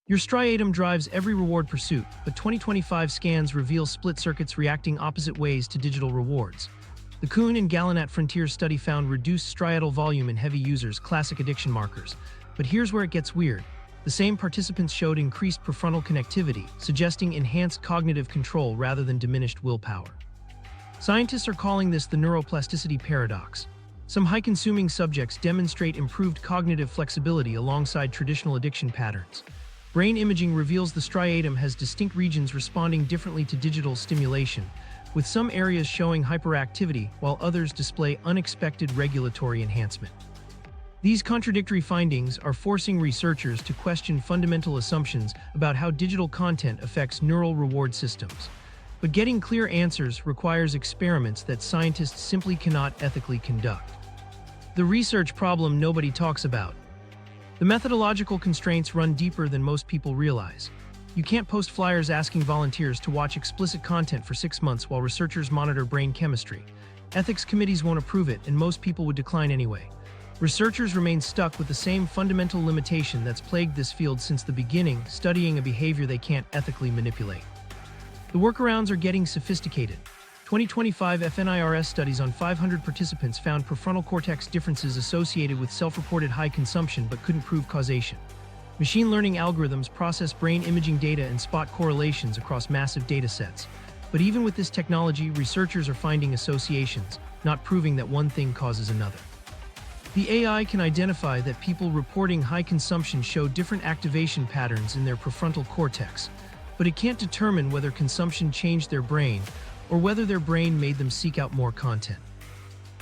Your striatum drives every reward pursuit, but 2025 scans reveal split circuits reacting opposite ways to digital rewards. The Kuhn and Gallinat Frontier study found reduced striatal volume in heavy users, classic addiction markers. But here's where it gets weird. The same participants showed increased prefrontal connectivity, suggesting enhanced cognitive control rather than diminished willpower. Scientists are calling this the neuroplasticity paradox. Some high-consuming subjects demonstrate improved cognitive flexibility alongside traditional addiction patterns. Brain imaging reveals the striatum has distinct regions responding differently to digital stimulation, with some areas showing hyperactivity while others display unexpected regulatory enhancement. These contradictory findings are forcing researchers to question fundamental assumptions about how digital content affects neural reward systems. But getting clear answers requires experiments that scientists simply cannot ethically conduct. The research problem nobody talks about. The methodological constraints run deeper than most people realize. You can't post flyers asking volunteers to watch explicit content for 6 months while researchers monitor brain chemistry. Ethics committees won't approve it, and most people would decline anyway. Researchers remain stuck with the same fundamental limitation that's plagued this field since the beginning, studying a behavior they can't ethically manipulate. The workarounds are getting sophisticated. 2025 fNIRS studies on 500 participants found prefrontal cortex differences associated with self-reported high consumption but couldn't prove causation. Machine learning algorithms process brain imaging data and spot correlations across massive data sets. But even with this technology, researchers are finding associations, not proving that one thing causes another. The AI can identify that people reporting high consumption show different activation patterns in their prefrontal cortex, but it can't determine whether consumption changed their brain or whether their brain made them seek out more content.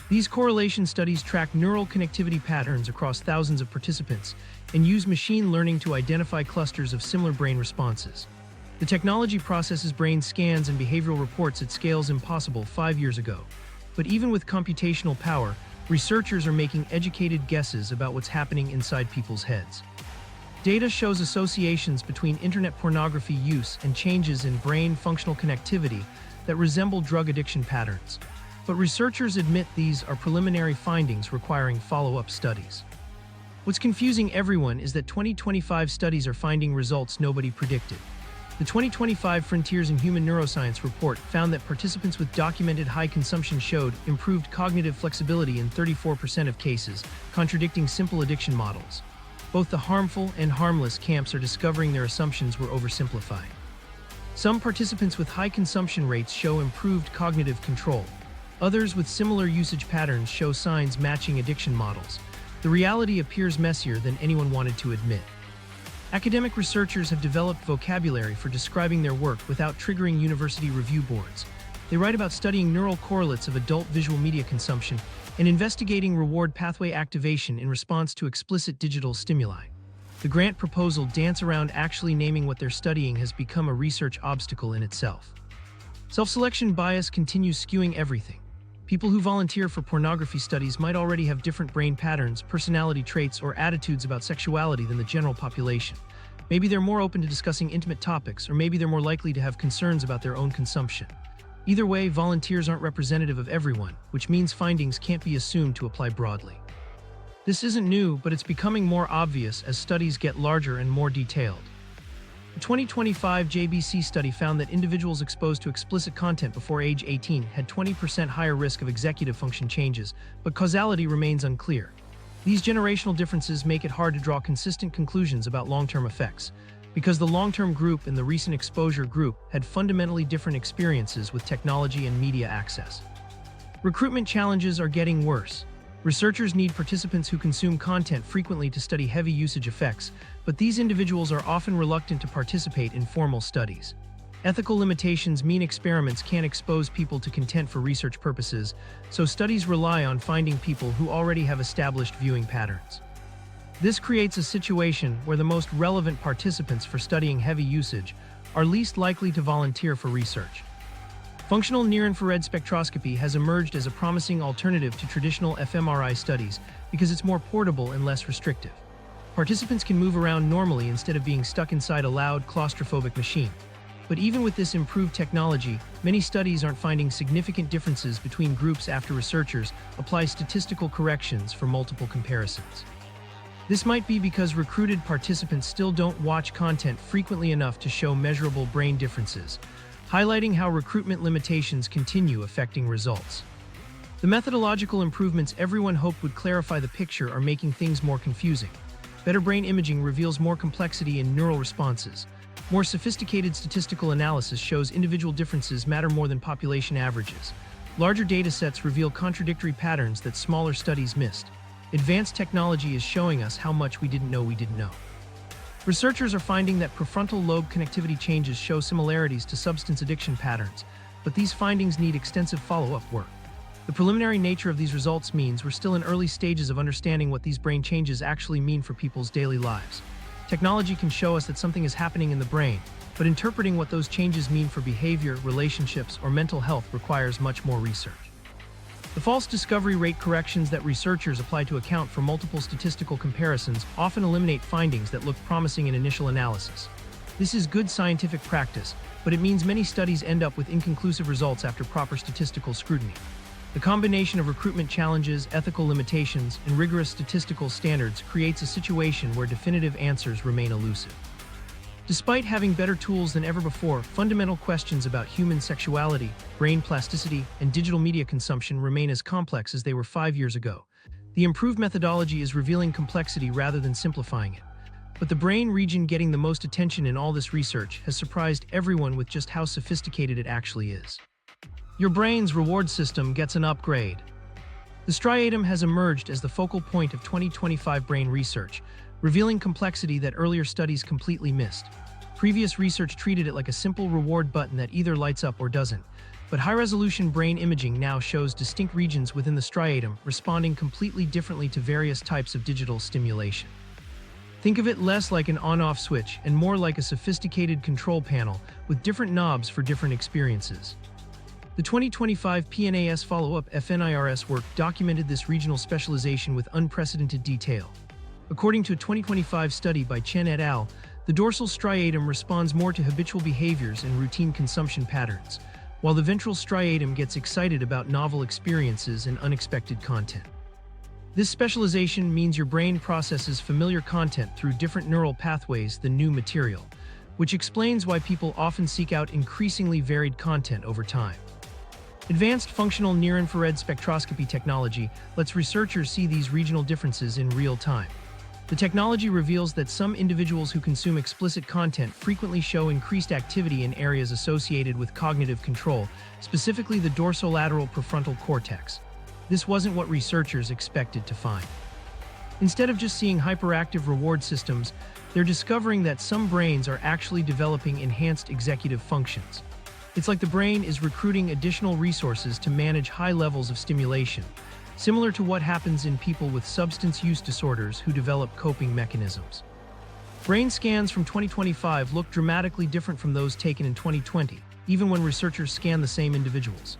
These correlation studies track neural connectivity patterns across thousands of participants and use machine learning to identify clusters of similar brain responses. The technology processes brain scans and behavioral reports at scales impossible 5 years ago. But even with computational power, researchers are making educated guesses about what's happening inside people's heads. Data shows associations between internet pornography use and changes in brain functional connectivity that resemble drug addiction patterns. But researchers admit these are preliminary findings requiring follow-up studies. What's confusing everyone is that 2025 studies are finding results nobody predicted. The 2025 Frontiers in Human Neuroscience report found that participants with documented high consumption showed improved cognitive flexibility in 34% of cases, contradicting simple addiction models. Both the harmful and harmless camps are discovering their assumptions were oversimplified. Some participants with high consumption rates show improved cognitive control. Others with similar usage patterns show signs matching addiction models. The reality appears messier than anyone wanted to admit. Academic researchers have developed vocabulary for describing their work without triggering university review boards. They write about studying neural correlates of adult visual media consumption and investigating reward pathway activation in response to explicit digital stimuli. The grant proposal dance around actually naming what they're studying has become a research obstacle in itself. Self-selection bias continues skewing everything. People who volunteer for pornography studies might already have different brain patterns, personality traits, or attitudes about sexuality than the general population. Maybe they're more open to discussing intimate topics, or maybe they're more likely to have concerns about their own consumption. Either way, volunteers aren't representative of everyone, which means findings can't be assumed to apply broadly. This isn't new, but it's becoming more obvious as studies get larger and more detailed. The 2025 JBC study found that individuals exposed to explicit content before age 18 had 20% higher risk of executive function changes, but causality remains unclear. These generational differences make it hard to draw consistent conclusions about long-term effects, because the long-term group and the recent exposure group had fundamentally different experiences with technology and media access. Recruitment challenges are getting worse. Researchers need participants who consume content frequently to study heavy usage effects, but these individuals are often reluctant to participate in formal studies. Ethical limitations mean experiments can't expose people to content for research purposes, so studies rely on finding people who already have established viewing patterns. This creates a situation where the most relevant participants for studying heavy usage are least likely to volunteer for research. Functional near-infrared spectroscopy has emerged as a promising alternative to traditional fMRI studies because it's more portable and less restrictive. Participants can move around normally instead of being stuck inside a loud, claustrophobic machine. But even with this improved technology, many studies aren't finding significant differences between groups after researchers apply statistical corrections for multiple comparisons. This might be because recruited participants still don't watch content frequently enough to show measurable brain differences, highlighting how recruitment limitations continue affecting results. The methodological improvements everyone hoped would clarify the picture are making things more confusing. Better brain imaging reveals more complexity in neural responses. More sophisticated statistical analysis shows individual differences matter more than population averages. Larger datasets reveal contradictory patterns that smaller studies missed. Advanced technology is showing us how much we didn't know. Researchers are finding that prefrontal lobe connectivity changes show similarities to substance addiction patterns, but these findings need extensive follow-up work. The preliminary nature of these results means we're still in early stages of understanding what these brain changes actually mean for people's daily lives. Technology can show us that something is happening in the brain, but interpreting what those changes mean for behavior, relationships, or mental health requires much more research. The false discovery rate corrections that researchers apply to account for multiple statistical comparisons often eliminate findings that look promising in initial analysis. This is good scientific practice, but it means many studies end up with inconclusive results after proper statistical scrutiny. The combination of recruitment challenges, ethical limitations, and rigorous statistical standards creates a situation where definitive answers remain elusive. Despite having better tools than ever before, fundamental questions about human sexuality, brain plasticity, and digital media consumption remain as complex as they were 5 years ago. The improved methodology is revealing complexity rather than simplifying it. But the brain region getting the most attention in all this research has surprised everyone with just how sophisticated it actually is. Your brain's reward system gets an upgrade. The striatum has emerged as the focal point of 2025 brain research, revealing complexity that earlier studies completely missed. Previous research treated it like a simple reward button that either lights up or doesn't, but high-resolution brain imaging now shows distinct regions within the striatum responding completely differently to various types of digital stimulation. Think of it less like an on-off switch and more like a sophisticated control panel with different knobs for different experiences. The 2025 PNAS follow-up fNIRS work documented this regional specialization with unprecedented detail. According to a 2025 study by Chen et al., the dorsal striatum responds more to habitual behaviors and routine consumption patterns, while the ventral striatum gets excited about novel experiences and unexpected content. This specialization means your brain processes familiar content through different neural pathways than new material, which explains why people often seek out increasingly varied content over time. Advanced functional near-infrared spectroscopy technology lets researchers see these regional differences in real time. The technology reveals that some individuals who consume explicit content frequently show increased activity in areas associated with cognitive control, specifically the dorsolateral prefrontal cortex. This wasn't what researchers expected to find. Instead of just seeing hyperactive reward systems, they're discovering that some brains are actually developing enhanced executive functions. It's like the brain is recruiting additional resources to manage high levels of stimulation, similar to what happens in people with substance use disorders who develop coping mechanisms. Brain scans from 2025 look dramatically different from those taken in 2020, even when researchers scan the same individuals.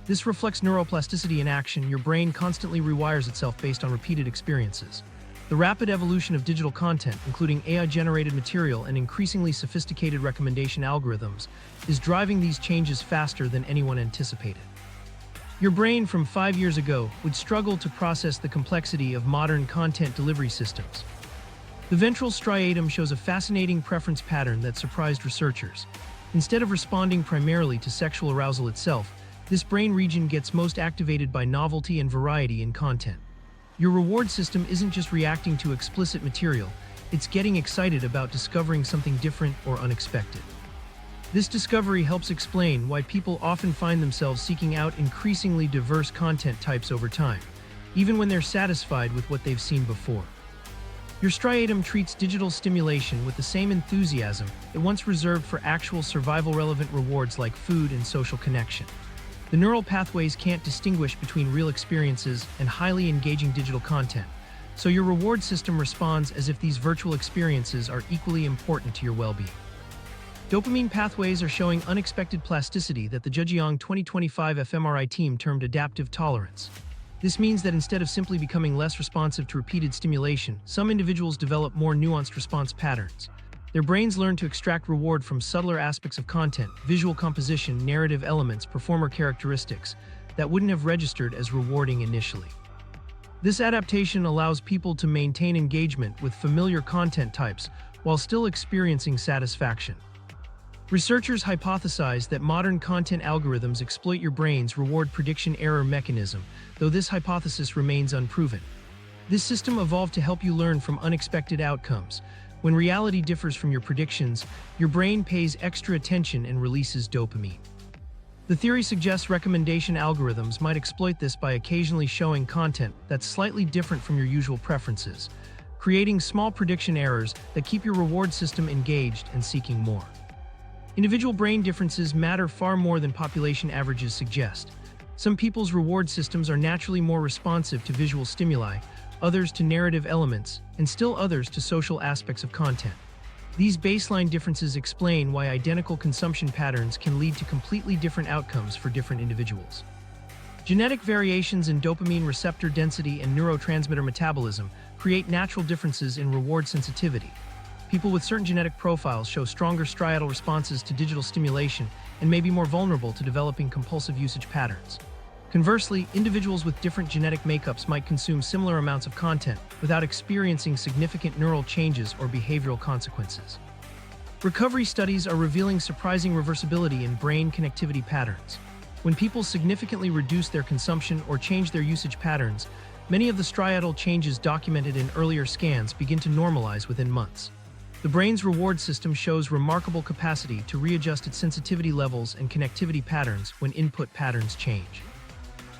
This reflects neuroplasticity in action. Your brain constantly rewires itself based on repeated experiences. The rapid evolution of digital content, including AI-generated material and increasingly sophisticated recommendation algorithms, is driving these changes faster than anyone anticipated. Your brain from 5 years ago would struggle to process the complexity of modern content delivery systems. The ventral striatum shows a fascinating preference pattern that surprised researchers. Instead of responding primarily to sexual arousal itself, this brain region gets most activated by novelty and variety in content. Your reward system isn't just reacting to explicit material, it's getting excited about discovering something different or unexpected. This discovery helps explain why people often find themselves seeking out increasingly diverse content types over time, even when they're satisfied with what they've seen before. Your striatum treats digital stimulation with the same enthusiasm it once reserved for actual survival-relevant rewards like food and social connection. The neural pathways can't distinguish between real experiences and highly engaging digital content, so your reward system responds as if these virtual experiences are equally important to your well-being. Dopamine pathways are showing unexpected plasticity that the Zhejiang 2025 fMRI team termed adaptive tolerance. This means that instead of simply becoming less responsive to repeated stimulation, some individuals develop more nuanced response patterns. Their brains learn to extract reward from subtler aspects of content, visual composition, narrative elements, performer characteristics, that wouldn't have registered as rewarding initially. This adaptation allows people to maintain engagement with familiar content types while still experiencing satisfaction. Researchers hypothesize that modern content algorithms exploit your brain's reward prediction error mechanism, though this hypothesis remains unproven. This system evolved to help you learn from unexpected outcomes. When reality differs from your predictions, your brain pays extra attention and releases dopamine. The theory suggests recommendation algorithms might exploit this by occasionally showing content that's slightly different from your usual preferences, creating small prediction errors that keep your reward system engaged and seeking more. Individual brain differences matter far more than population averages suggest. Some people's reward systems are naturally more responsive to visual stimuli, others to narrative elements, and still others to social aspects of content. These baseline differences explain why identical consumption patterns can lead to completely different outcomes for different individuals. Genetic variations in dopamine receptor density and neurotransmitter metabolism create natural differences in reward sensitivity. People with certain genetic profiles show stronger striatal responses to digital stimulation and may be more vulnerable to developing compulsive usage patterns. Conversely, individuals with different genetic makeups might consume similar amounts of content without experiencing significant neural changes or behavioral consequences. Recovery studies are revealing surprising reversibility in brain connectivity patterns. When people significantly reduce their consumption or change their usage patterns, many of the striatal changes documented in earlier scans begin to normalize within months. The brain's reward system shows remarkable capacity to readjust its sensitivity levels and connectivity patterns when input patterns change.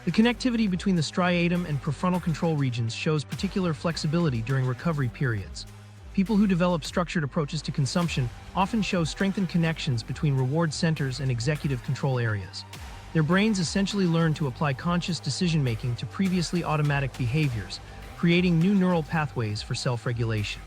The connectivity between the striatum and prefrontal control regions shows particular flexibility during recovery periods. People who develop structured approaches to consumption often show strengthened connections between reward centers and executive control areas. Their brains essentially learn to apply conscious decision-making to previously automatic behaviors, creating new neural pathways for self-regulation.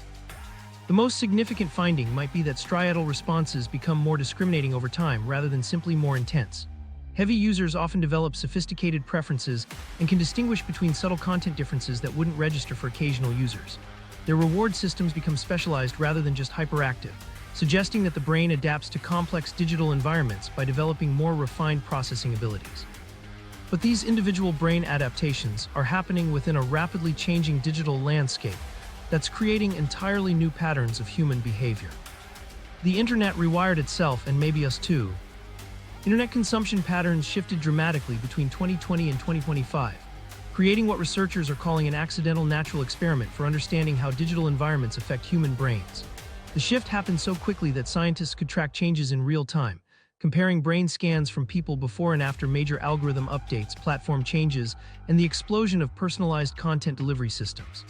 The most significant finding might be that striatal responses become more discriminating over time rather than simply more intense. Heavy users often develop sophisticated preferences and can distinguish between subtle content differences that wouldn't register for occasional users. Their reward systems become specialized rather than just hyperactive, suggesting that the brain adapts to complex digital environments by developing more refined processing abilities. But these individual brain adaptations are happening within a rapidly changing digital landscape that's creating entirely new patterns of human behavior. The internet rewired itself, and maybe us too. Internet consumption patterns shifted dramatically between 2020 and 2025, creating what researchers are calling an accidental natural experiment for understanding how digital environments affect human brains. The shift happened so quickly that scientists could track changes in real time, comparing brain scans from people before and after major algorithm updates, platform changes, and the explosion of personalized content delivery systems.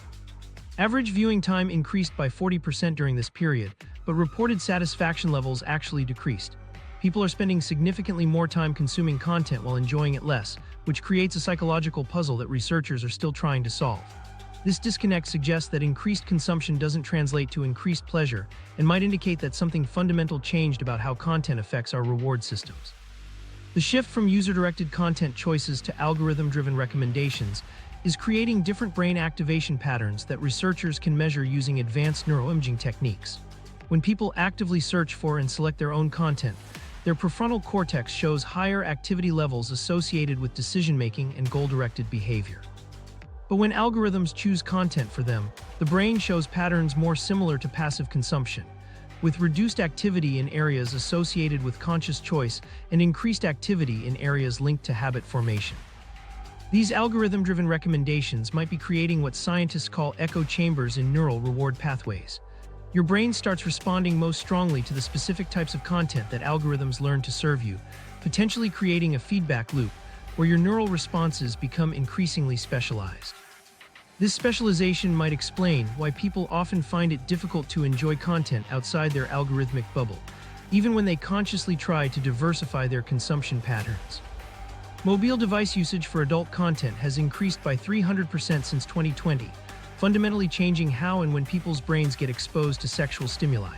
Average viewing time increased by 40% during this period, but reported satisfaction levels actually decreased. People are spending significantly more time consuming content while enjoying it less, which creates a psychological puzzle that researchers are still trying to solve. This disconnect suggests that increased consumption doesn't translate to increased pleasure and might indicate that something fundamental changed about how content affects our reward systems. The shift from user-directed content choices to algorithm-driven recommendations is creating different brain activation patterns that researchers can measure using advanced neuroimaging techniques. When people actively search for and select their own content, their prefrontal cortex shows higher activity levels associated with decision-making and goal-directed behavior. But when algorithms choose content for them, the brain shows patterns more similar to passive consumption, with reduced activity in areas associated with conscious choice and increased activity in areas linked to habit formation. These algorithm-driven recommendations might be creating what scientists call echo chambers in neural reward pathways. Your brain starts responding most strongly to the specific types of content that algorithms learn to serve you, potentially creating a feedback loop where your neural responses become increasingly specialized. This specialization might explain why people often find it difficult to enjoy content outside their algorithmic bubble, even when they consciously try to diversify their consumption patterns. Mobile device usage for adult content has increased by 300% since 2020, fundamentally changing how and when people's brains get exposed to sexual stimuli.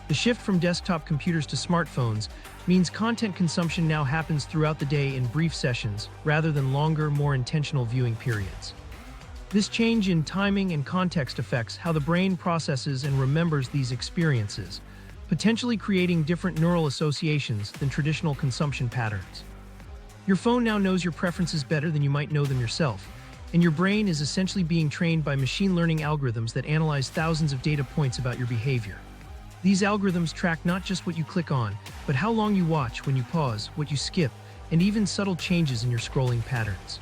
The shift from desktop computers to smartphones means content consumption now happens throughout the day in brief sessions, rather than longer, more intentional viewing periods. This change in timing and context affects how the brain processes and remembers these experiences, potentially creating different neural associations than traditional consumption patterns. Your phone now knows your preferences better than you might know them yourself, and your brain is essentially being trained by machine learning algorithms that analyze thousands of data points about your behavior. These algorithms track not just what you click on, but how long you watch, when you pause, what you skip, and even subtle changes in your scrolling patterns.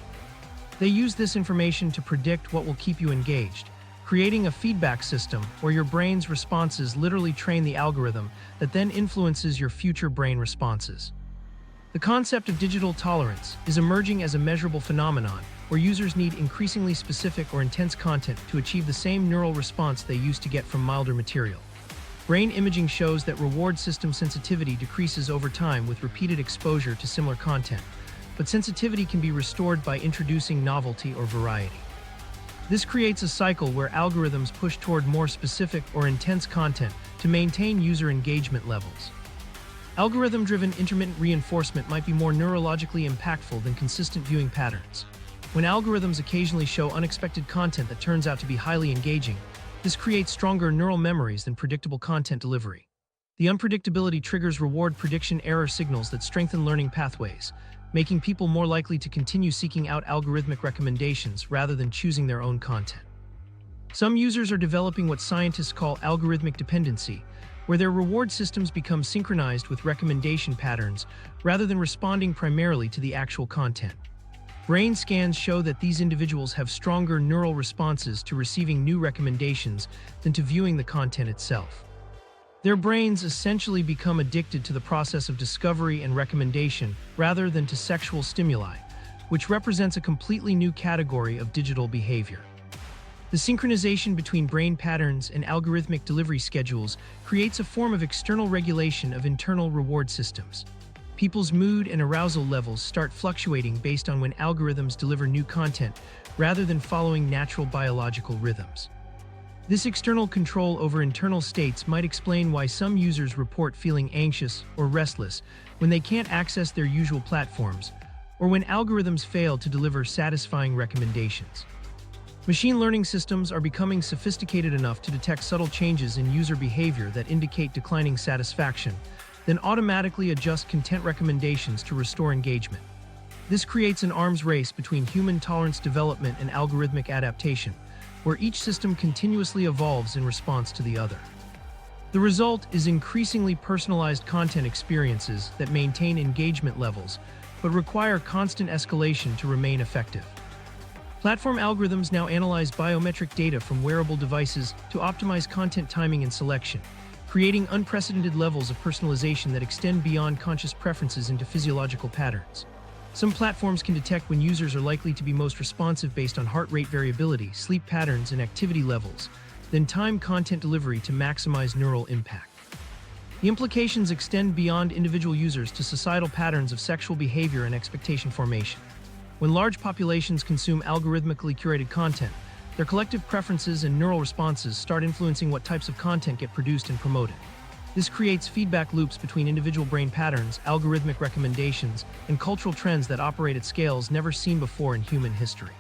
They use this information to predict what will keep you engaged, creating a feedback system where your brain's responses literally train the algorithm that then influences your future brain responses. The concept of digital tolerance is emerging as a measurable phenomenon where users need increasingly specific or intense content to achieve the same neural response they used to get from milder material. Brain imaging shows that reward system sensitivity decreases over time with repeated exposure to similar content, but sensitivity can be restored by introducing novelty or variety. This creates a cycle where algorithms push toward more specific or intense content to maintain user engagement levels. Algorithm-driven intermittent reinforcement might be more neurologically impactful than consistent viewing patterns. When algorithms occasionally show unexpected content that turns out to be highly engaging, this creates stronger neural memories than predictable content delivery. The unpredictability triggers reward prediction error signals that strengthen learning pathways, making people more likely to continue seeking out algorithmic recommendations rather than choosing their own content. Some users are developing what scientists call algorithmic dependency, where their reward systems become synchronized with recommendation patterns rather than responding primarily to the actual content. Brain scans show that these individuals have stronger neural responses to receiving new recommendations than to viewing the content itself. Their brains essentially become addicted to the process of discovery and recommendation rather than to sexual stimuli, which represents a completely new category of digital behavior. The synchronization between brain patterns and algorithmic delivery schedules creates a form of external regulation of internal reward systems. People's mood and arousal levels start fluctuating based on when algorithms deliver new content rather than following natural biological rhythms. This external control over internal states might explain why some users report feeling anxious or restless when they can't access their usual platforms, or when algorithms fail to deliver satisfying recommendations. Machine learning systems are becoming sophisticated enough to detect subtle changes in user behavior that indicate declining satisfaction, then automatically adjust content recommendations to restore engagement. This creates an arms race between human tolerance development and algorithmic adaptation, where each system continuously evolves in response to the other. The result is increasingly personalized content experiences that maintain engagement levels, but require constant escalation to remain effective. Platform algorithms now analyze biometric data from wearable devices to optimize content timing and selection, creating unprecedented levels of personalization that extend beyond conscious preferences into physiological patterns. Some platforms can detect when users are likely to be most responsive based on heart rate variability, sleep patterns, and activity levels, then time content delivery to maximize neural impact. The implications extend beyond individual users to societal patterns of sexual behavior and expectation formation. When large populations consume algorithmically curated content, their collective preferences and neural responses start influencing what types of content get produced and promoted. This creates feedback loops between individual brain patterns, algorithmic recommendations, and cultural trends that operate at scales never seen before in human history.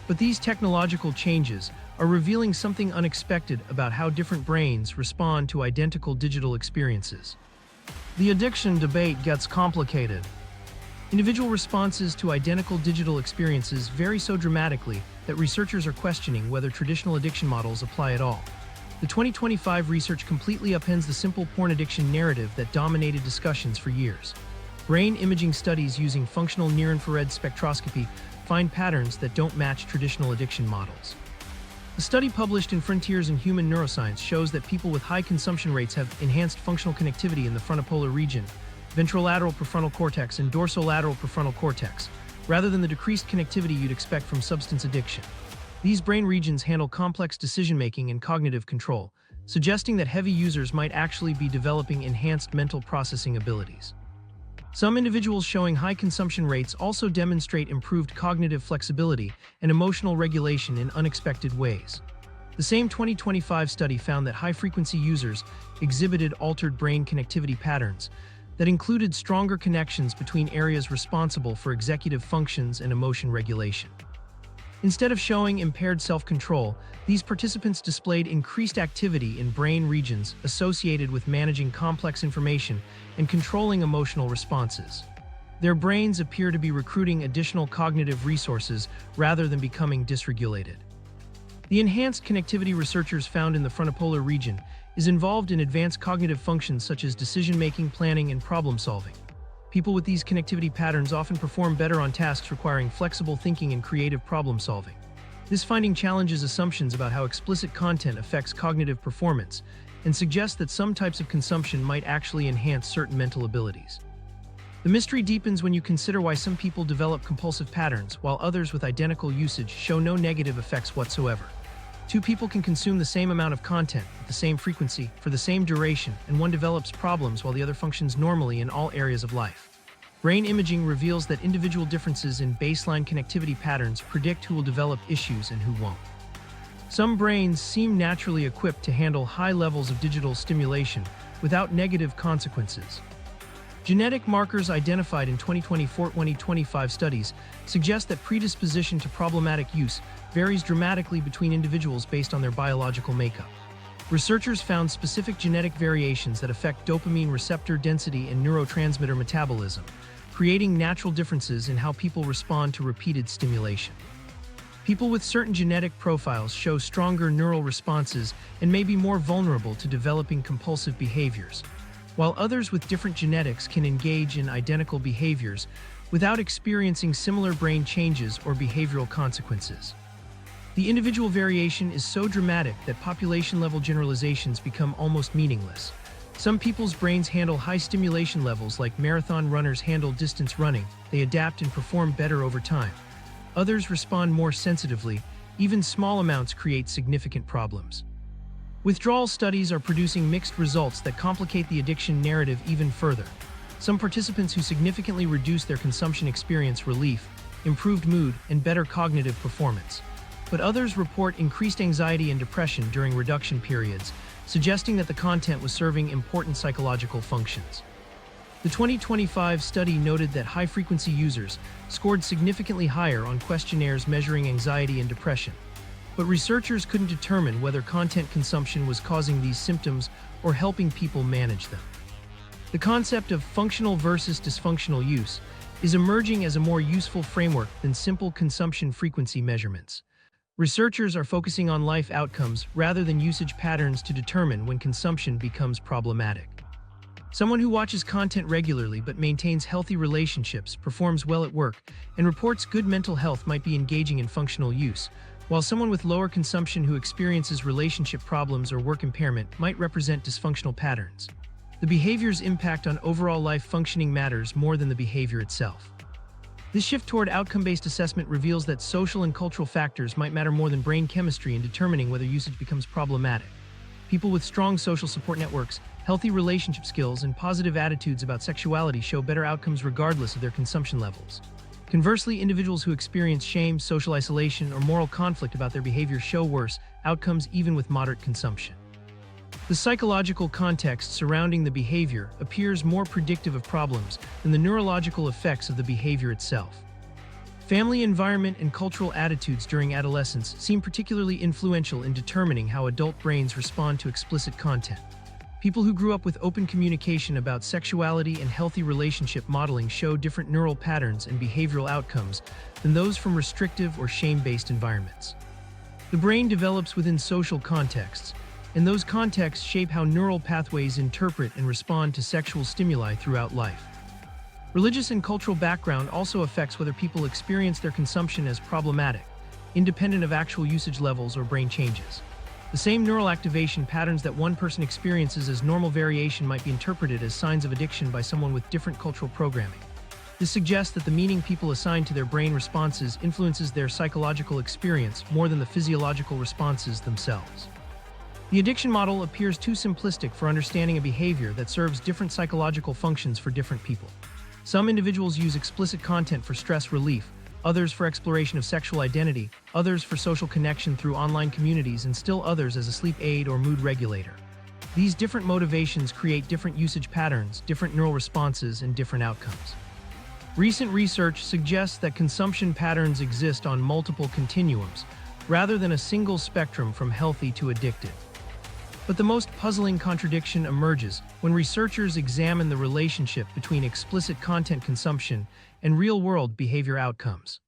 But these technological changes are revealing something unexpected about how different brains respond to identical digital experiences. The addiction debate gets complicated. Individual responses to identical digital experiences vary so dramatically that researchers are questioning whether traditional addiction models apply at all. The 2025 research completely upends the simple porn addiction narrative that dominated discussions for years. Brain imaging studies using functional near-infrared spectroscopy find patterns that don't match traditional addiction models. A study published in Frontiers in Human Neuroscience shows that people with high consumption rates have enhanced functional connectivity in the frontopolar region, ventrolateral prefrontal cortex, and dorsolateral prefrontal cortex, rather than the decreased connectivity you'd expect from substance addiction. These brain regions handle complex decision-making and cognitive control, suggesting that heavy users might actually be developing enhanced mental processing abilities. Some individuals showing high consumption rates also demonstrate improved cognitive flexibility and emotional regulation in unexpected ways. The same 2025 study found that high-frequency users exhibited altered brain connectivity patterns that included stronger connections between areas responsible for executive functions and emotion regulation. Instead of showing impaired self-control, these participants displayed increased activity in brain regions associated with managing complex information and controlling emotional responses. Their brains appear to be recruiting additional cognitive resources rather than becoming dysregulated. The enhanced connectivity researchers found in the frontopolar region is involved in advanced cognitive functions such as decision-making, planning, and problem-solving. People with these connectivity patterns often perform better on tasks requiring flexible thinking and creative problem-solving. This finding challenges assumptions about how explicit content affects cognitive performance and suggests that some types of consumption might actually enhance certain mental abilities. The mystery deepens when you consider why some people develop compulsive patterns while others with identical usage show no negative effects whatsoever. Two people can consume the same amount of content at the same frequency for the same duration, and one develops problems while the other functions normally in all areas of life. Brain imaging reveals that individual differences in baseline connectivity patterns predict who will develop issues and who won't. Some brains seem naturally equipped to handle high levels of digital stimulation without negative consequences. Genetic markers identified in 2024-2025 studies suggest that predisposition to problematic use varies dramatically between individuals based on their biological makeup. Researchers found specific genetic variations that affect dopamine receptor density and neurotransmitter metabolism, creating natural differences in how people respond to repeated stimulation. People with certain genetic profiles show stronger neural responses and may be more vulnerable to developing compulsive behaviors, while others with different genetics can engage in identical behaviors without experiencing similar brain changes or behavioral consequences. The individual variation is so dramatic that population-level generalizations become almost meaningless. Some people's brains handle high stimulation levels like marathon runners handle distance running. They adapt and perform better over time. Others respond more sensitively. Even small amounts create significant problems. Withdrawal studies are producing mixed results that complicate the addiction narrative even further. Some participants who significantly reduce their consumption experience relief, improved mood, and better cognitive performance. But others report increased anxiety and depression during reduction periods, suggesting that the content was serving important psychological functions. The 2025 study noted that high-frequency users scored significantly higher on questionnaires measuring anxiety and depression. But researchers couldn't determine whether content consumption was causing these symptoms or helping people manage them. The concept of functional versus dysfunctional use is emerging as a more useful framework than simple consumption frequency measurements. Researchers are focusing on life outcomes rather than usage patterns to determine when consumption becomes problematic. Someone who watches content regularly but maintains healthy relationships, performs well at work, and reports good mental health might be engaging in functional use, while someone with lower consumption who experiences relationship problems or work impairment might represent dysfunctional patterns. The behavior's impact on overall life functioning matters more than the behavior itself. This shift toward outcome-based assessment reveals that social and cultural factors might matter more than brain chemistry in determining whether usage becomes problematic. People with strong social support networks, healthy relationship skills, and positive attitudes about sexuality show better outcomes regardless of their consumption levels. Conversely, individuals who experience shame, social isolation, or moral conflict about their behavior show worse outcomes even with moderate consumption. The psychological context surrounding the behavior appears more predictive of problems than the neurological effects of the behavior itself. Family environment and cultural attitudes during adolescence seem particularly influential in determining how adult brains respond to explicit content. People who grew up with open communication about sexuality and healthy relationship modeling show different neural patterns and behavioral outcomes than those from restrictive or shame-based environments. The brain develops within social contexts, and those contexts shape how neural pathways interpret and respond to sexual stimuli throughout life. Religious and cultural background also affects whether people experience their consumption as problematic, independent of actual usage levels or brain changes. The same neural activation patterns that one person experiences as normal variation might be interpreted as signs of addiction by someone with different cultural programming. This suggests that the meaning people assign to their brain responses influences their psychological experience more than the physiological responses themselves. The addiction model appears too simplistic for understanding a behavior that serves different psychological functions for different people. Some individuals use explicit content for stress relief, others for exploration of sexual identity, others for social connection through online communities, and still others as a sleep aid or mood regulator. These different motivations create different usage patterns, different neural responses, and different outcomes. Recent research suggests that consumption patterns exist on multiple continuums, rather than a single spectrum from healthy to addictive. But the most puzzling contradiction emerges when researchers examine the relationship between explicit content consumption and real-world behavior outcomes.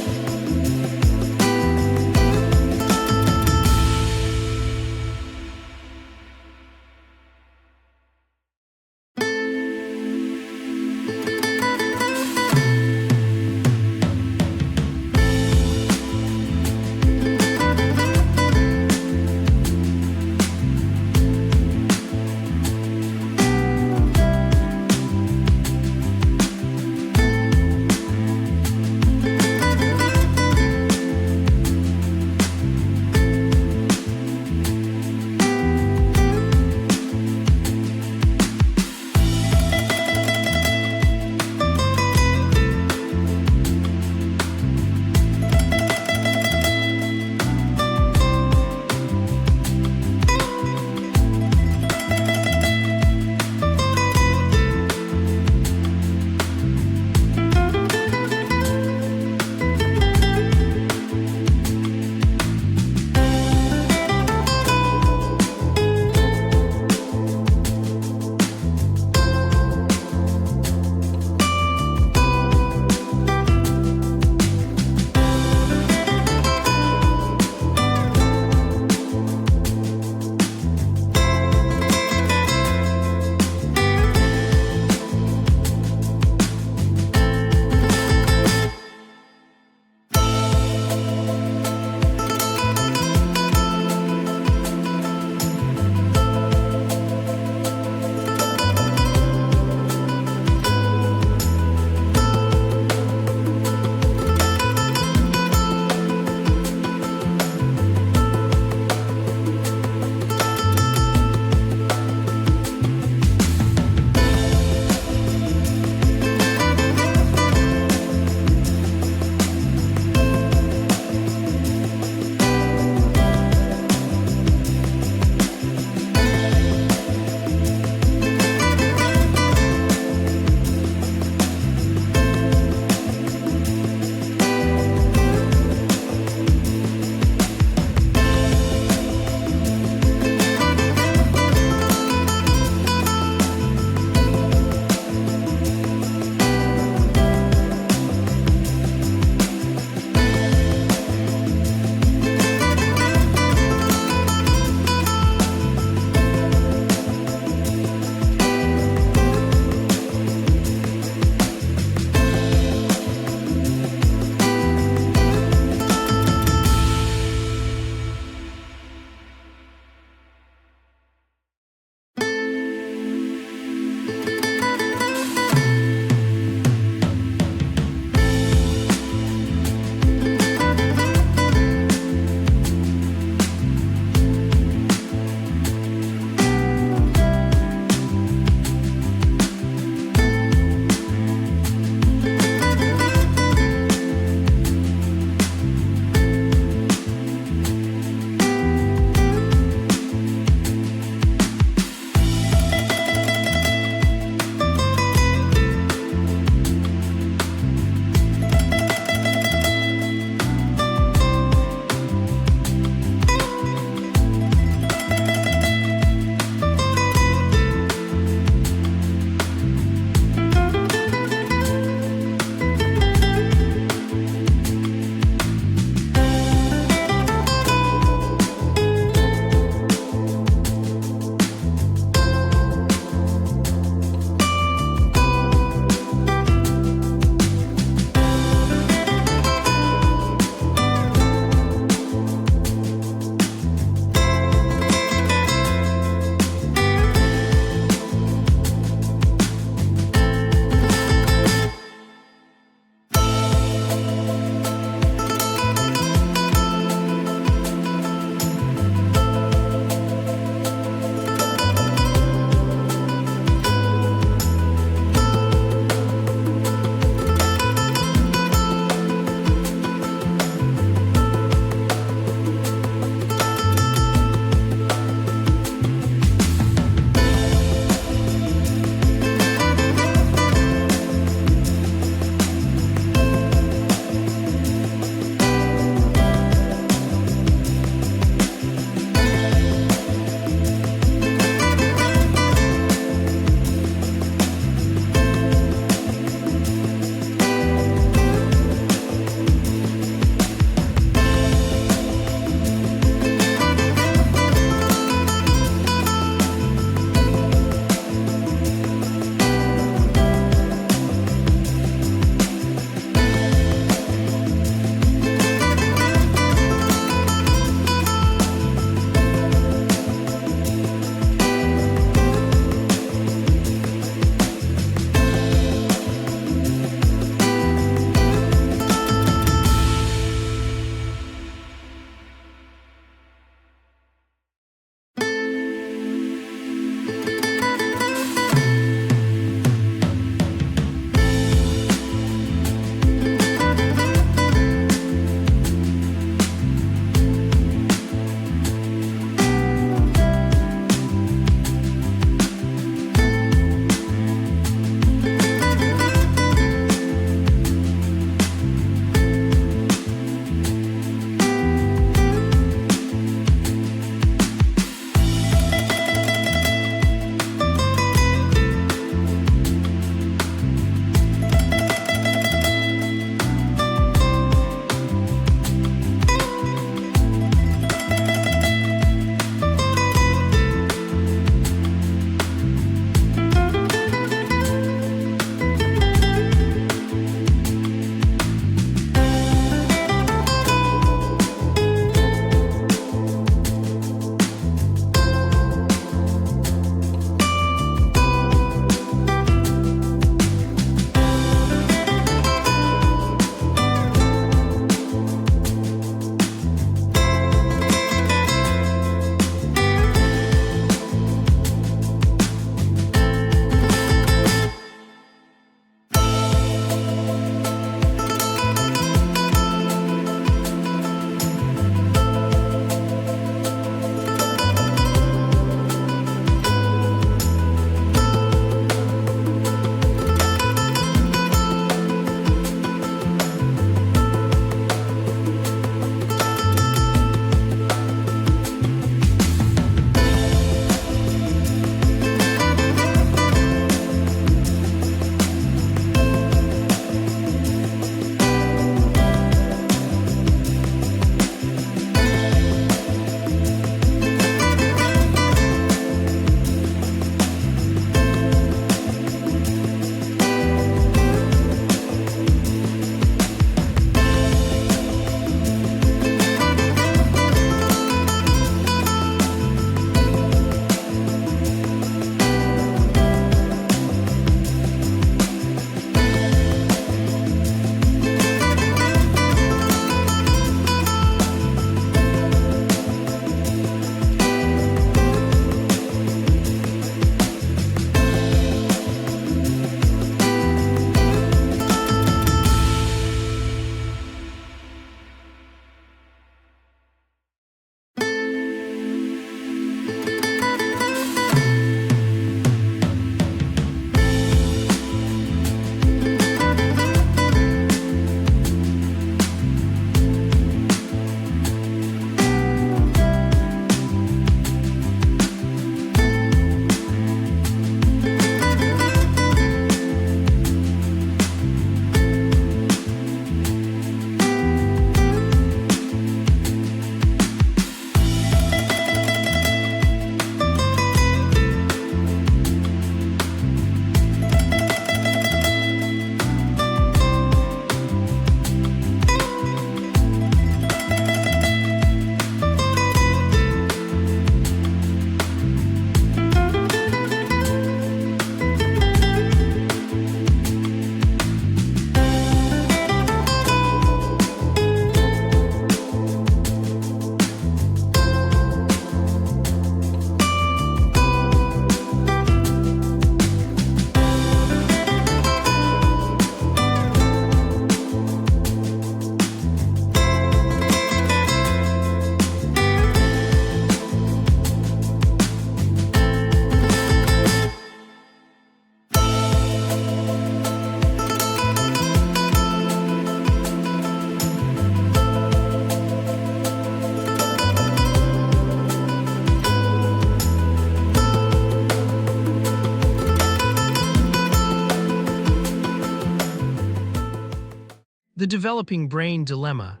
The developing brain dilemma.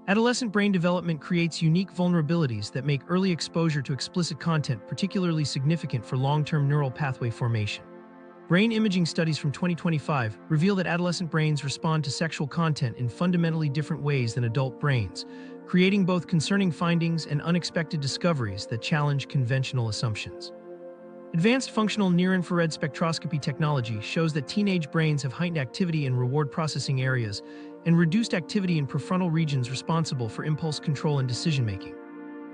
Adolescent brain development creates unique vulnerabilities that make early exposure to explicit content particularly significant for long-term neural pathway formation. Brain imaging studies from 2025 reveal that adolescent brains respond to sexual content in fundamentally different ways than adult brains, creating both concerning findings and unexpected discoveries that challenge conventional assumptions. Advanced functional near-infrared spectroscopy technology shows that teenage brains have heightened activity in reward processing areas and reduced activity in prefrontal regions responsible for impulse control and decision-making.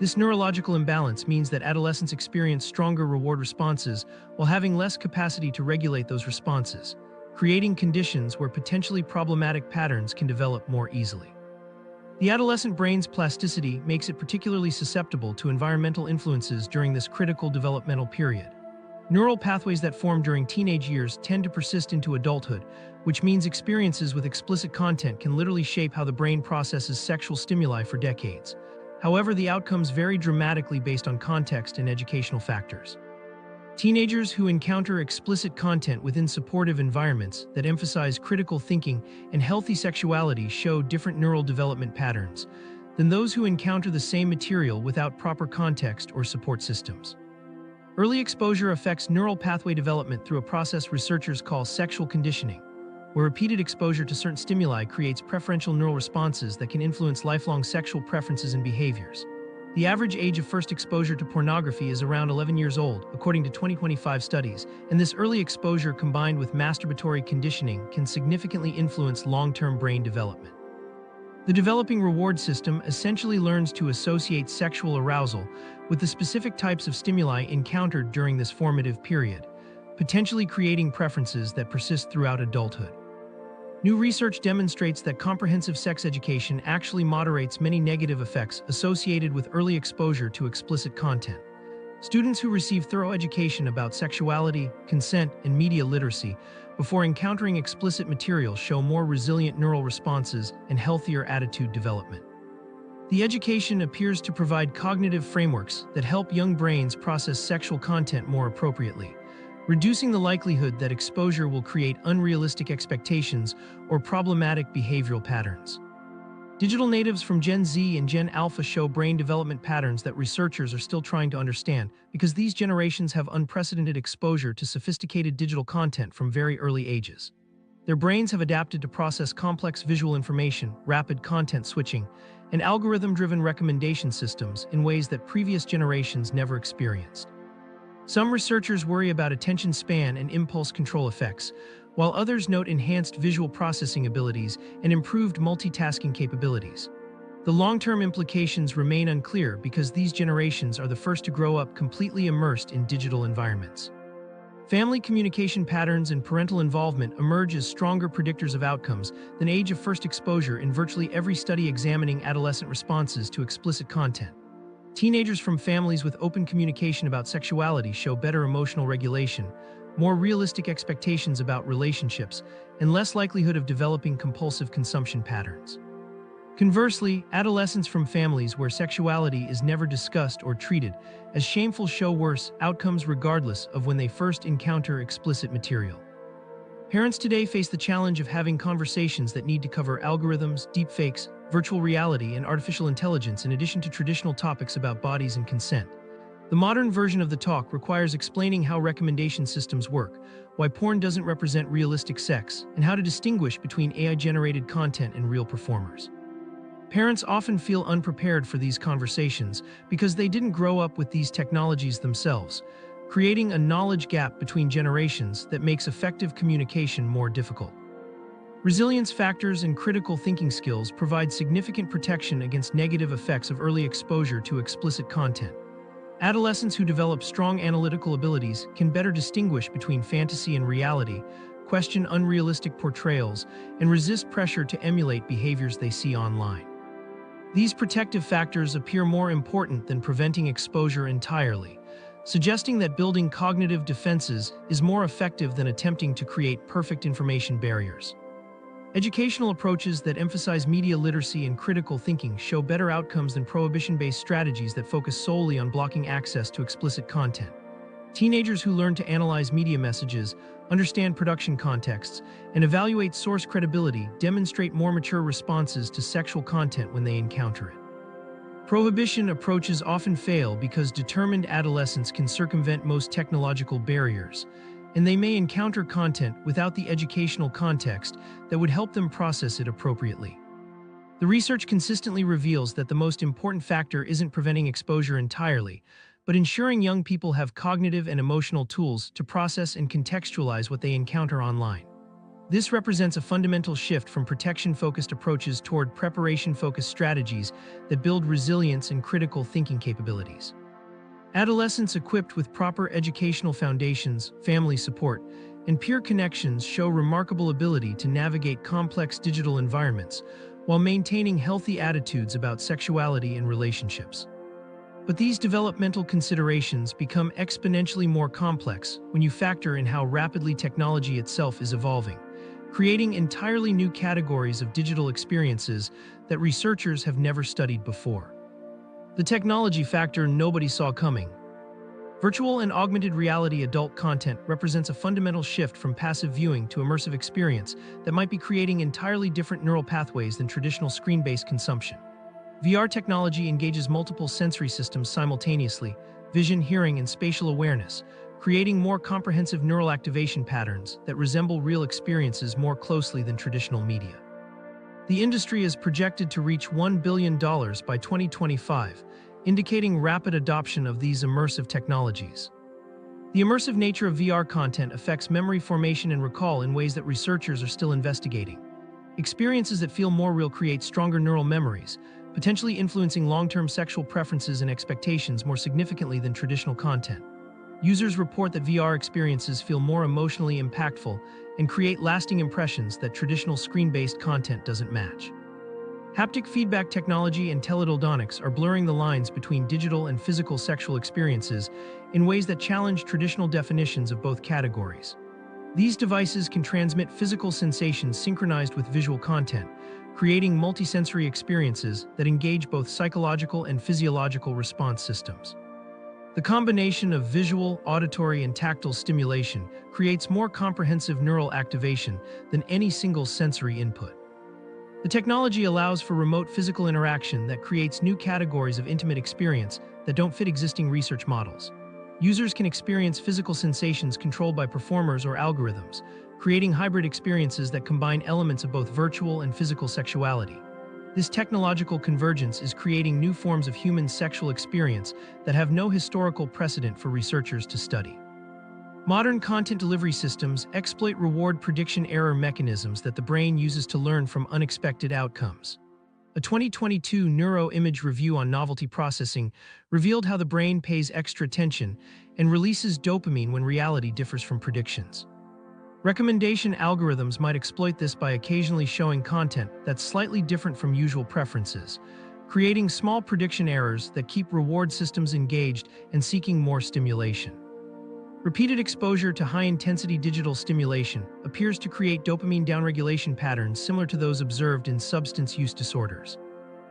This neurological imbalance means that adolescents experience stronger reward responses while having less capacity to regulate those responses, creating conditions where potentially problematic patterns can develop more easily. The adolescent brain's plasticity makes it particularly susceptible to environmental influences during this critical developmental period. Neural pathways that form during teenage years tend to persist into adulthood, which means experiences with explicit content can literally shape how the brain processes sexual stimuli for decades. However, the outcomes vary dramatically based on context and educational factors. Teenagers who encounter explicit content within supportive environments that emphasize critical thinking and healthy sexuality show different neural development patterns than those who encounter the same material without proper context or support systems. Early exposure affects neural pathway development through a process researchers call sexual conditioning, where repeated exposure to certain stimuli creates preferential neural responses that can influence lifelong sexual preferences and behaviors. The average age of first exposure to pornography is around 11 years old, according to 2025 studies, and this early exposure combined with masturbatory conditioning can significantly influence long-term brain development. The developing reward system essentially learns to associate sexual arousal with the specific types of stimuli encountered during this formative period, potentially creating preferences that persist throughout adulthood. New research demonstrates that comprehensive sex education actually moderates many negative effects associated with early exposure to explicit content. Students who receive thorough education about sexuality, consent, and media literacy before encountering explicit material show more resilient neural responses and healthier attitude development. The education appears to provide cognitive frameworks that help young brains process sexual content more appropriately, reducing the likelihood that exposure will create unrealistic expectations or problematic behavioral patterns. Digital natives from Gen Z and Gen Alpha show brain development patterns that researchers are still trying to understand because these generations have unprecedented exposure to sophisticated digital content from very early ages. Their brains have adapted to process complex visual information, rapid content switching, and algorithm-driven recommendation systems in ways that previous generations never experienced. Some researchers worry about attention span and impulse control effects, while others note enhanced visual processing abilities and improved multitasking capabilities. The long-term implications remain unclear because these generations are the first to grow up completely immersed in digital environments. Family communication patterns and parental involvement emerge as stronger predictors of outcomes than age of first exposure in virtually every study examining adolescent responses to explicit content. Teenagers from families with open communication about sexuality show better emotional regulation, more realistic expectations about relationships, and less likelihood of developing compulsive consumption patterns. Conversely, adolescents from families where sexuality is never discussed or treated as shameful show worse outcomes regardless of when they first encounter explicit material. Parents today face the challenge of having conversations that need to cover algorithms, deepfakes, virtual reality, and artificial intelligence in addition to traditional topics about bodies and consent. The modern version of the talk requires explaining how recommendation systems work, why porn doesn't represent realistic sex, and how to distinguish between AI-generated content and real performers. Parents often feel unprepared for these conversations because they didn't grow up with these technologies themselves, creating a knowledge gap between generations that makes effective communication more difficult. Resilience factors and critical thinking skills provide significant protection against negative effects of early exposure to explicit content. Adolescents who develop strong analytical abilities can better distinguish between fantasy and reality, question unrealistic portrayals, and resist pressure to emulate behaviors they see online. These protective factors appear more important than preventing exposure entirely, suggesting that building cognitive defenses is more effective than attempting to create perfect information barriers. Educational approaches that emphasize media literacy and critical thinking show better outcomes than prohibition-based strategies that focus solely on blocking access to explicit content. Teenagers who learn to analyze media messages, understand production contexts, and evaluate source credibility demonstrate more mature responses to sexual content when they encounter it. Prohibition approaches often fail because determined adolescents can circumvent most technological barriers, and they may encounter content without the educational context that would help them process it appropriately. The research consistently reveals that the most important factor isn't preventing exposure entirely, but ensuring young people have cognitive and emotional tools to process and contextualize what they encounter online. This represents a fundamental shift from protection-focused approaches toward preparation-focused strategies that build resilience and critical thinking capabilities. Adolescents equipped with proper educational foundations, family support, and peer connections show remarkable ability to navigate complex digital environments while maintaining healthy attitudes about sexuality and relationships. But these developmental considerations become exponentially more complex when you factor in how rapidly technology itself is evolving, creating entirely new categories of digital experiences that researchers have never studied before. The technology factor nobody saw coming. Virtual and augmented reality adult content represents a fundamental shift from passive viewing to immersive experience that might be creating entirely different neural pathways than traditional screen-based consumption. VR technology engages multiple sensory systems simultaneously: vision, hearing, and spatial awareness, creating more comprehensive neural activation patterns that resemble real experiences more closely than traditional media. The industry is projected to reach $1 billion by 2025, indicating rapid adoption of these immersive technologies. The immersive nature of VR content affects memory formation and recall in ways that researchers are still investigating. Experiences that feel more real create stronger neural memories, potentially influencing long-term sexual preferences and expectations more significantly than traditional content. Users report that VR experiences feel more emotionally impactful and create lasting impressions that traditional screen-based content doesn't match. Haptic feedback technology and teledildonics are blurring the lines between digital and physical sexual experiences in ways that challenge traditional definitions of both categories. These devices can transmit physical sensations synchronized with visual content, creating multisensory experiences that engage both psychological and physiological response systems. The combination of visual, auditory, and tactile stimulation creates more comprehensive neural activation than any single sensory input. The technology allows for remote physical interaction that creates new categories of intimate experience that don't fit existing research models. Users can experience physical sensations controlled by performers or algorithms, creating hybrid experiences that combine elements of both virtual and physical sexuality. This technological convergence is creating new forms of human sexual experience that have no historical precedent for researchers to study. Modern content delivery systems exploit reward prediction error mechanisms that the brain uses to learn from unexpected outcomes. A 2022 Neuroimage review on novelty processing revealed how the brain pays extra attention and releases dopamine when reality differs from predictions. Recommendation algorithms might exploit this by occasionally showing content that's slightly different from usual preferences, creating small prediction errors that keep reward systems engaged and seeking more stimulation. Repeated exposure to high-intensity digital stimulation appears to create dopamine downregulation patterns similar to those observed in substance use disorders.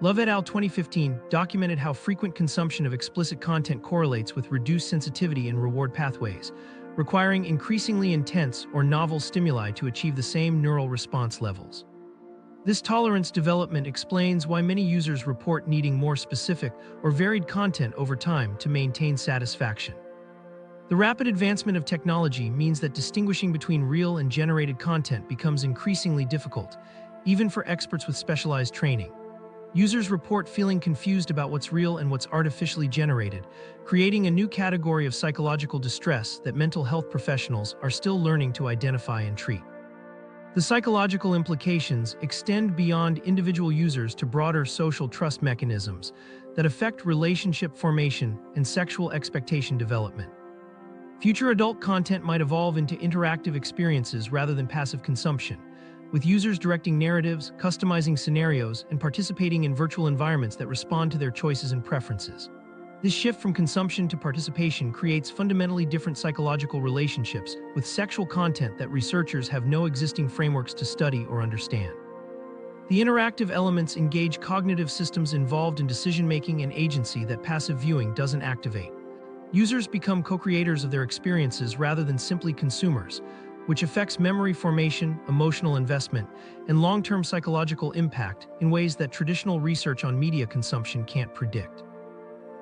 Love et al. 2015 documented how frequent consumption of explicit content correlates with reduced sensitivity in reward pathways, requiring increasingly intense or novel stimuli to achieve the same neural response levels. This tolerance development explains why many users report needing more specific or varied content over time to maintain satisfaction. The rapid advancement of technology means that distinguishing between real and generated content becomes increasingly difficult, even for experts with specialized training. Users report feeling confused about what's real and what's artificially generated, creating a new category of psychological distress that mental health professionals are still learning to identify and treat. The psychological implications extend beyond individual users to broader social trust mechanisms that affect relationship formation and sexual expectation development. Future adult content might evolve into interactive experiences rather than passive consumption, with users directing narratives, customizing scenarios, and participating in virtual environments that respond to their choices and preferences. This shift from consumption to participation creates fundamentally different psychological relationships with sexual content that researchers have no existing frameworks to study or understand. The interactive elements engage cognitive systems involved in decision-making and agency that passive viewing doesn't activate. Users become co-creators of their experiences rather than simply consumers, which affects memory formation, emotional investment, and long-term psychological impact in ways that traditional research on media consumption can't predict.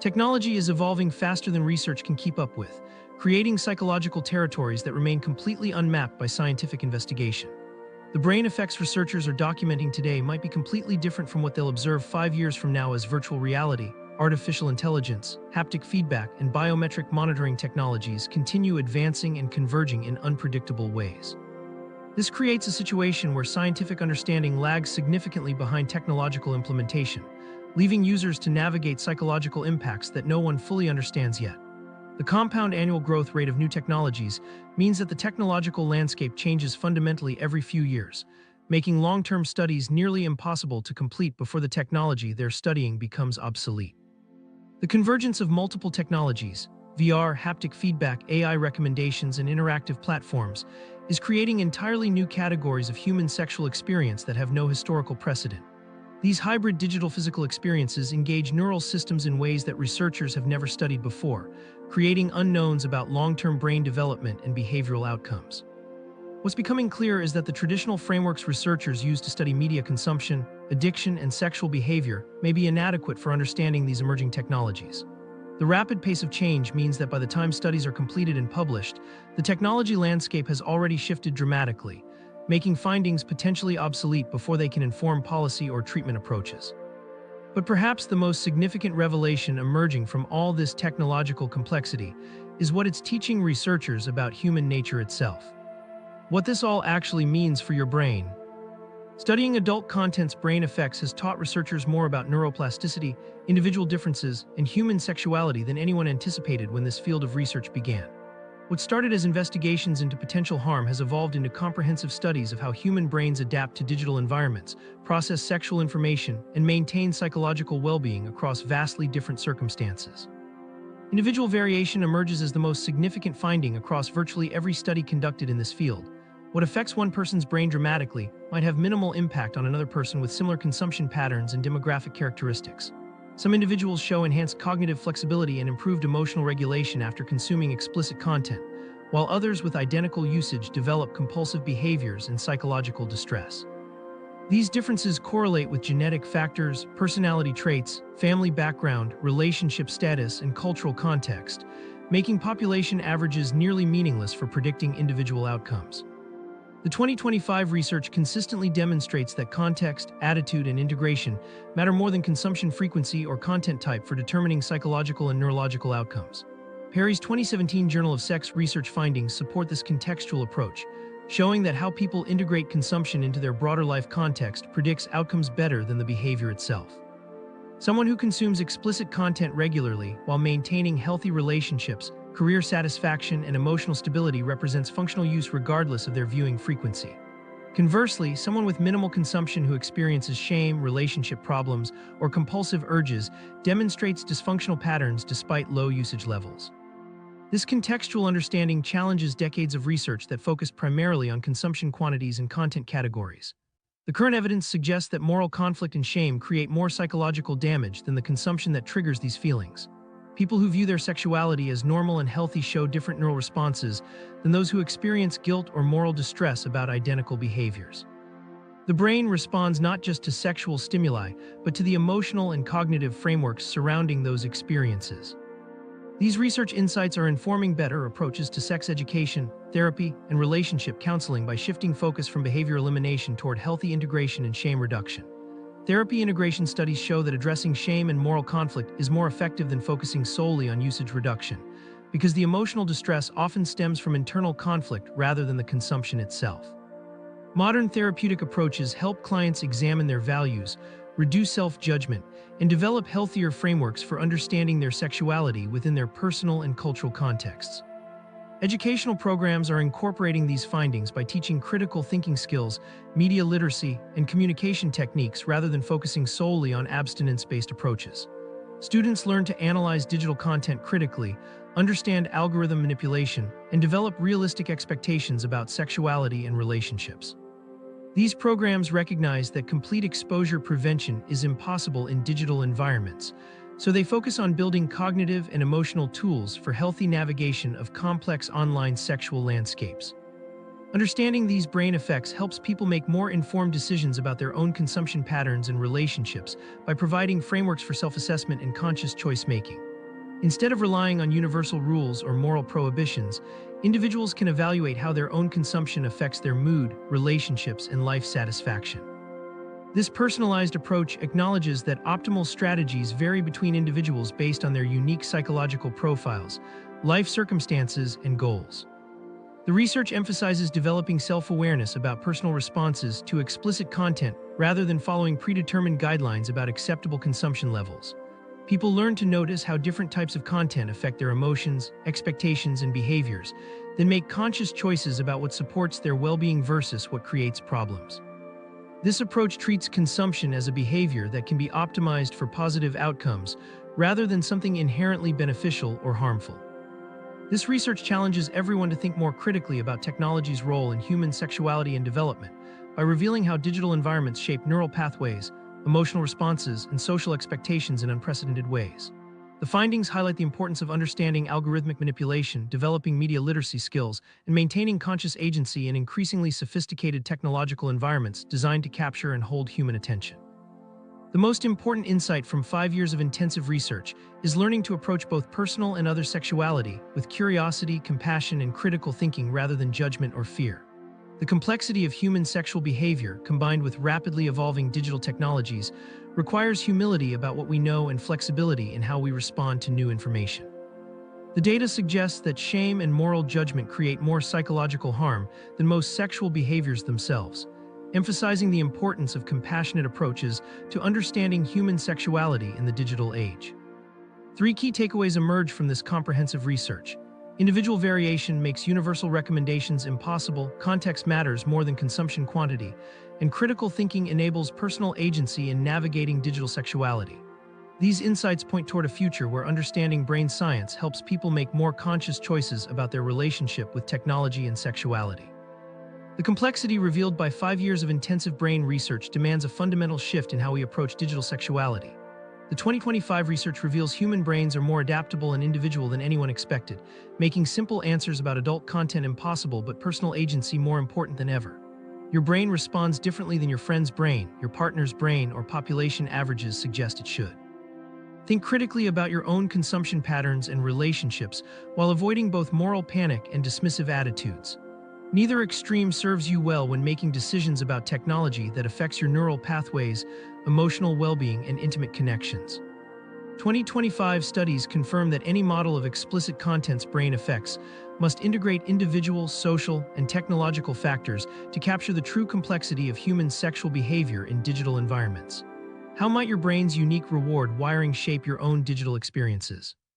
Technology is evolving faster than research can keep up with, creating psychological territories that remain completely unmapped by scientific investigation. The brain effects researchers are documenting today might be completely different from what they'll observe 5 years from now as virtual reality, artificial intelligence, haptic feedback, and biometric monitoring technologies continue advancing and converging in unpredictable ways. This creates a situation where scientific understanding lags significantly behind technological implementation, leaving users to navigate psychological impacts that no one fully understands yet. The compound annual growth rate of new technologies means that the technological landscape changes fundamentally every few years, making long-term studies nearly impossible to complete before the technology they're studying becomes obsolete. The convergence of multiple technologies, VR, haptic feedback, AI recommendations, and interactive platforms, is creating entirely new categories of human sexual experience that have no historical precedent. These hybrid digital-physical experiences engage neural systems in ways that researchers have never studied before, creating unknowns about long-term brain development and behavioral outcomes. What's becoming clear is that the traditional frameworks researchers use to study media consumption, addiction, and sexual behavior may be inadequate for understanding these emerging technologies. The rapid pace of change means that by the time studies are completed and published, the technology landscape has already shifted dramatically, making findings potentially obsolete before they can inform policy or treatment approaches. But perhaps the most significant revelation emerging from all this technological complexity is what it's teaching researchers about human nature itself. What this all actually means for your brain. Studying adult content's brain effects has taught researchers more about neuroplasticity, individual differences, and human sexuality than anyone anticipated when this field of research began. What started as investigations into potential harm has evolved into comprehensive studies of how human brains adapt to digital environments, process sexual information, and maintain psychological well-being across vastly different circumstances. Individual variation emerges as the most significant finding across virtually every study conducted in this field. What affects one person's brain dramatically might have minimal impact on another person with similar consumption patterns and demographic characteristics. Some individuals show enhanced cognitive flexibility and improved emotional regulation after consuming explicit content, while others with identical usage develop compulsive behaviors and psychological distress. These differences correlate with genetic factors, personality traits, family background, relationship status, and cultural context, making population averages nearly meaningless for predicting individual outcomes. The 2025 research consistently demonstrates that context, attitude, and integration matter more than consumption frequency or content type for determining psychological and neurological outcomes. Perry's 2017 Journal of Sex research findings support this contextual approach, showing that how people integrate consumption into their broader life context predicts outcomes better than the behavior itself. Someone who consumes explicit content regularly while maintaining healthy relationships, career satisfaction, and emotional stability represents functional use regardless of their viewing frequency. Conversely, someone with minimal consumption who experiences shame, relationship problems, or compulsive urges demonstrates dysfunctional patterns despite low usage levels. This contextual understanding challenges decades of research that focused primarily on consumption quantities and content categories. The current evidence suggests that moral conflict and shame create more psychological damage than the consumption that triggers these feelings. People who view their sexuality as normal and healthy show different neural responses than those who experience guilt or moral distress about identical behaviors. The brain responds not just to sexual stimuli, but to the emotional and cognitive frameworks surrounding those experiences. These research insights are informing better approaches to sex education, therapy, and relationship counseling by shifting focus from behavior elimination toward healthy integration and shame reduction. Therapy integration studies show that addressing shame and moral conflict is more effective than focusing solely on usage reduction, because the emotional distress often stems from internal conflict rather than the consumption itself. Modern therapeutic approaches help clients examine their values, reduce self-judgment, and develop healthier frameworks for understanding their sexuality within their personal and cultural contexts. Educational programs are incorporating these findings by teaching critical thinking skills, media literacy, and communication techniques rather than focusing solely on abstinence-based approaches. Students learn to analyze digital content critically, understand algorithm manipulation, and develop realistic expectations about sexuality and relationships. These programs recognize that complete exposure prevention is impossible in digital environments, So they focus on building cognitive and emotional tools for healthy navigation of complex online sexual landscapes. Understanding these brain effects helps people make more informed decisions about their own consumption patterns and relationships by providing frameworks for self-assessment and conscious choice-making. Instead of relying on universal rules or moral prohibitions, individuals can evaluate how their own consumption affects their mood, relationships, and life satisfaction. This personalized approach acknowledges that optimal strategies vary between individuals based on their unique psychological profiles, life circumstances, and goals. The research emphasizes developing self-awareness about personal responses to explicit content rather than following predetermined guidelines about acceptable consumption levels. People learn to notice how different types of content affect their emotions, expectations, and behaviors, then make conscious choices about what supports their well-being versus what creates problems. This approach treats consumption as a behavior that can be optimized for positive outcomes rather than something inherently beneficial or harmful. This research challenges everyone to think more critically about technology's role in human sexuality and development by revealing how digital environments shape neural pathways, emotional responses, and social expectations in unprecedented ways. The findings highlight the importance of understanding algorithmic manipulation, developing media literacy skills, and maintaining conscious agency in increasingly sophisticated technological environments designed to capture and hold human attention. The most important insight from 5 years of intensive research is learning to approach both personal and other sexuality with curiosity, compassion, and critical thinking rather than judgment or fear. The complexity of human sexual behavior, combined with rapidly evolving digital technologies, requires humility about what we know and flexibility in how we respond to new information. The data suggests that shame and moral judgment create more psychological harm than most sexual behaviors themselves, emphasizing the importance of compassionate approaches to understanding human sexuality in the digital age. 3 key takeaways emerge from this comprehensive research. Individual variation makes universal recommendations impossible, context matters more than consumption quantity, and critical thinking enables personal agency in navigating digital sexuality. These insights point toward a future where understanding brain science helps people make more conscious choices about their relationship with technology and sexuality. The complexity revealed by 5 years of intensive brain research demands a fundamental shift in how we approach digital sexuality. The 2025 research reveals human brains are more adaptable and individual than anyone expected, making simple answers about adult content impossible but personal agency more important than ever. Your brain responds differently than your friend's brain, your partner's brain, or population averages suggest it should. Think critically about your own consumption patterns and relationships while avoiding both moral panic and dismissive attitudes. Neither extreme serves you well when making decisions about technology that affects your neural pathways, emotional well-being, and intimate connections. 2025 studies confirm that any model of explicit content's brain effects must integrate individual, social, and technological factors to capture the true complexity of human sexual behavior in digital environments. How might your brain's unique reward wiring shape your own digital experiences?